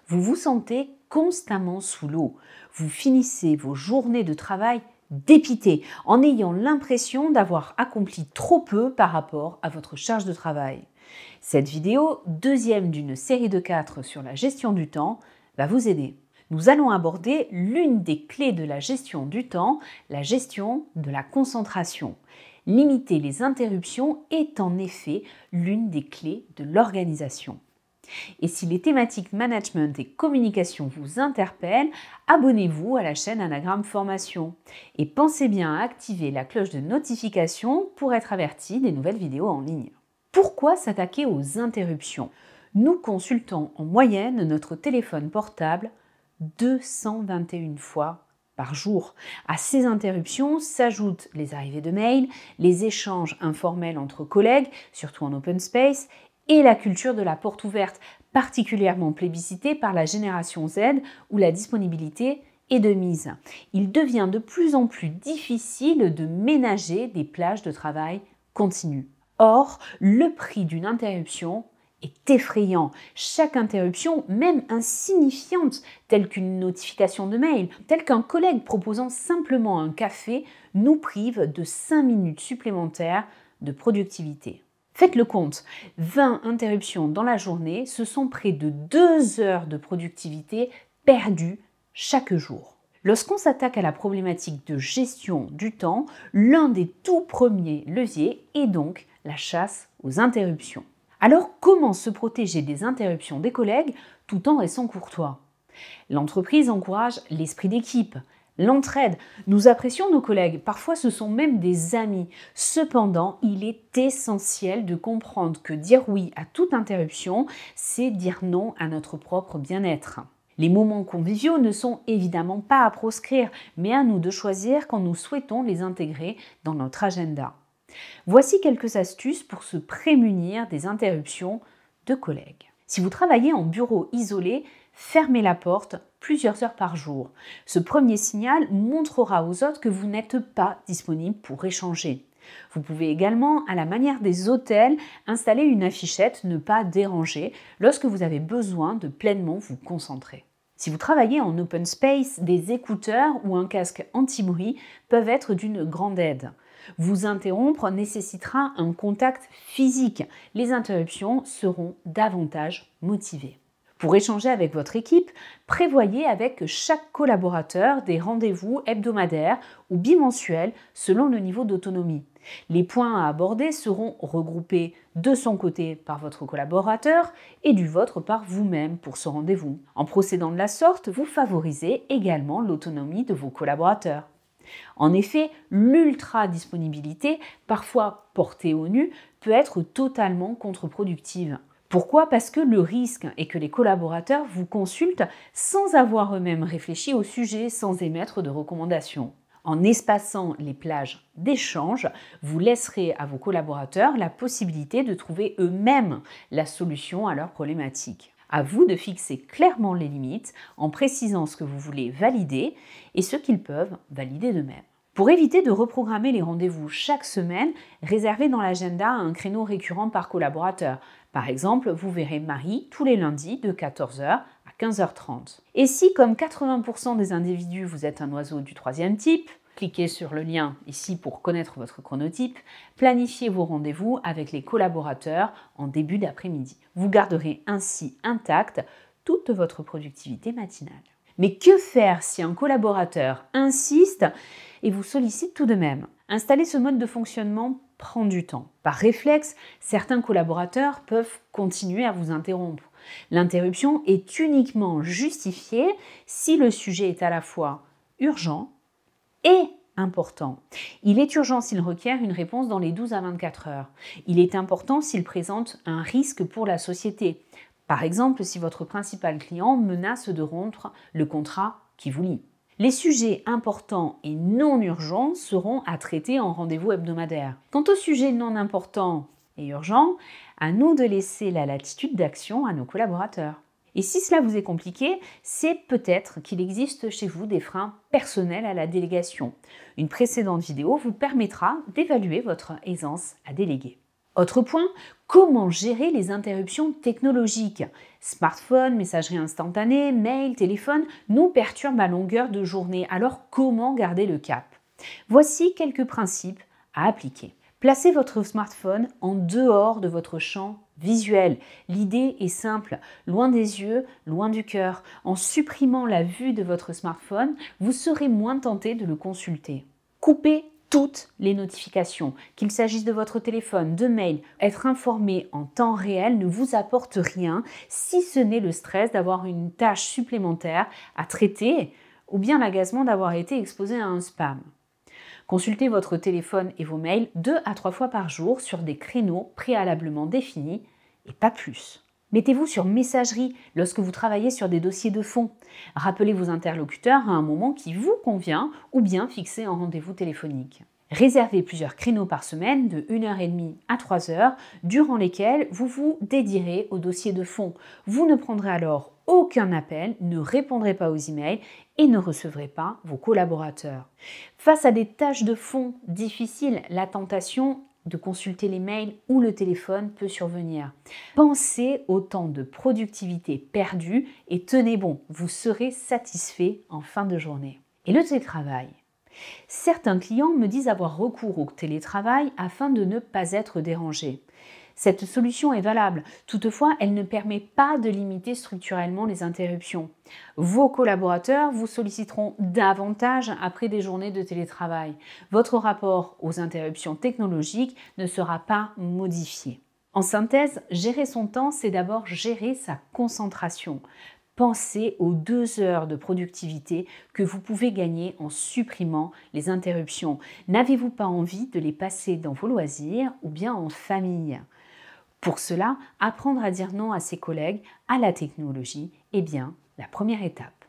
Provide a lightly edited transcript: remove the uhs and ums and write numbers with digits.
Vous vous sentez constamment sous l'eau. Vous finissez vos journées de travail dépité, en ayant l'impression d'avoir accompli trop peu par rapport à votre charge de travail. Cette vidéo, deuxième d'une série de 4 sur la gestion du temps, va vous aider. Nous allons aborder l'une des clés de la gestion du temps, la gestion de la concentration. Limiter les interruptions est en effet l'une des clés de l'organisation. Et si les thématiques management et communication vous interpellent, abonnez-vous à la chaîne Anagramme Formation. Et pensez bien à activer la cloche de notification pour être averti des nouvelles vidéos en ligne. Pourquoi s'attaquer aux interruptions? Nous consultons en moyenne notre téléphone portable 221 fois par jour. À ces interruptions s'ajoutent les arrivées de mails, les échanges informels entre collègues, surtout en open space, et la culture de la porte ouverte, particulièrement plébiscitée par la génération Z où la disponibilité est de mise. Il devient de plus en plus difficile de ménager des plages de travail continues. Or, le prix d'une interruption est effrayant. Chaque interruption, même insignifiante, telle qu'une notification de mail, telle qu'un collègue proposant simplement un café, nous prive de 5 minutes supplémentaires de productivité. Faites le compte, 20 interruptions dans la journée, ce sont près de 2 heures de productivité perdues chaque jour. Lorsqu'on s'attaque à la problématique de gestion du temps, l'un des tout premiers leviers est donc la chasse aux interruptions. Alors, comment se protéger des interruptions des collègues tout en restant courtois? L'entreprise encourage l'esprit d'équipe, l'entraide. Nous apprécions nos collègues, parfois ce sont même des amis. Cependant, il est essentiel de comprendre que dire oui à toute interruption, c'est dire non à notre propre bien-être. Les moments conviviaux ne sont évidemment pas à proscrire, mais à nous de choisir quand nous souhaitons les intégrer dans notre agenda. Voici quelques astuces pour se prémunir des interruptions de collègues. Si vous travaillez en bureau isolé, fermez la porte plusieurs heures par jour. Ce premier signal montrera aux autres que vous n'êtes pas disponible pour échanger. Vous pouvez également, à la manière des hôtels, installer une affichette « Ne pas déranger » lorsque vous avez besoin de pleinement vous concentrer. Si vous travaillez en open space, des écouteurs ou un casque anti-bruit peuvent être d'une grande aide. Vous interrompre nécessitera un contact physique. Les interruptions seront davantage motivées. Pour échanger avec votre équipe, prévoyez avec chaque collaborateur des rendez-vous hebdomadaires ou bimensuels selon le niveau d'autonomie. Les points à aborder seront regroupés de son côté par votre collaborateur et du vôtre par vous-même pour ce rendez-vous. En procédant de la sorte, vous favorisez également l'autonomie de vos collaborateurs. En effet, l'ultra-disponibilité, parfois portée au nu, peut être totalement contre-productive. Pourquoi? Parce que le risque est que les collaborateurs vous consultent sans avoir eux-mêmes réfléchi au sujet, sans émettre de recommandations. En espaçant les plages d'échange, vous laisserez à vos collaborateurs la possibilité de trouver eux-mêmes la solution à leurs problématiques. À vous de fixer clairement les limites en précisant ce que vous voulez valider et ce qu'ils peuvent valider d'eux-mêmes. Pour éviter de reprogrammer les rendez-vous chaque semaine, réservez dans l'agenda un créneau récurrent par collaborateur. Par exemple, vous verrez Marie tous les lundis de 14h à 15h30. Et si, comme 80% des individus, vous êtes un oiseau du 3e type, cliquez sur le lien ici pour connaître votre chronotype, planifiez vos rendez-vous avec les collaborateurs en début d'après-midi. Vous garderez ainsi intacte toute votre productivité matinale. Mais que faire si un collaborateur insiste et vous sollicite tout de même? Installer ce mode de fonctionnement prend du temps. Par réflexe, certains collaborateurs peuvent continuer à vous interrompre. L'interruption est uniquement justifiée si le sujet est à la fois urgent et important. Il est urgent s'il requiert une réponse dans les 12 à 24 heures. Il est important s'il présente un risque pour la société. Par exemple, si votre principal client menace de rompre le contrat qui vous lie. Les sujets importants et non urgents seront à traiter en rendez-vous hebdomadaire. Quant aux sujets non importants et urgents, à nous de laisser la latitude d'action à nos collaborateurs. Et si cela vous est compliqué, c'est peut-être qu'il existe chez vous des freins personnels à la délégation. Une précédente vidéo vous permettra d'évaluer votre aisance à déléguer. Autre point, comment gérer les interruptions technologiques? Smartphone, messagerie instantanée, mail, téléphone nous perturbent à longueur de journée. Alors comment garder le cap? Voici quelques principes à appliquer. Placez votre smartphone en dehors de votre champ visuel. L'idée est simple, loin des yeux, loin du cœur. En supprimant la vue de votre smartphone, vous serez moins tenté de le consulter. Coupez toutes les notifications, qu'il s'agisse de votre téléphone, de mail. Être informé en temps réel ne vous apporte rien si ce n'est le stress d'avoir une tâche supplémentaire à traiter ou bien l'agacement d'avoir été exposé à un spam. Consultez votre téléphone et vos mails 2 à 3 fois par jour sur des créneaux préalablement définis et pas plus. Mettez-vous sur messagerie lorsque vous travaillez sur des dossiers de fond. Rappelez vos interlocuteurs à un moment qui vous convient ou bien fixez un rendez-vous téléphonique. Réservez plusieurs créneaux par semaine de 1h30 à 3h durant lesquels vous vous dédierez au dossier de fond. Vous ne prendrez alors aucun appel, ne répondrez pas aux emails et ne recevrez pas vos collaborateurs. Face à des tâches de fond difficiles, la tentation de consulter les mails ou le téléphone peut survenir. Pensez au temps de productivité perdu et tenez bon, vous serez satisfait en fin de journée. Et le télétravail? Certains clients me disent avoir recours au télétravail afin de ne pas être dérangés. Cette solution est valable, toutefois elle ne permet pas de limiter structurellement les interruptions. Vos collaborateurs vous solliciteront davantage après des journées de télétravail. Votre rapport aux interruptions technologiques ne sera pas modifié. En synthèse, gérer son temps, c'est d'abord gérer sa concentration. Pensez aux 2 heures de productivité que vous pouvez gagner en supprimant les interruptions. N'avez-vous pas envie de les passer dans vos loisirs ou bien en famille? Pour cela, apprendre à dire non à ses collègues, à la technologie, est bien la première étape.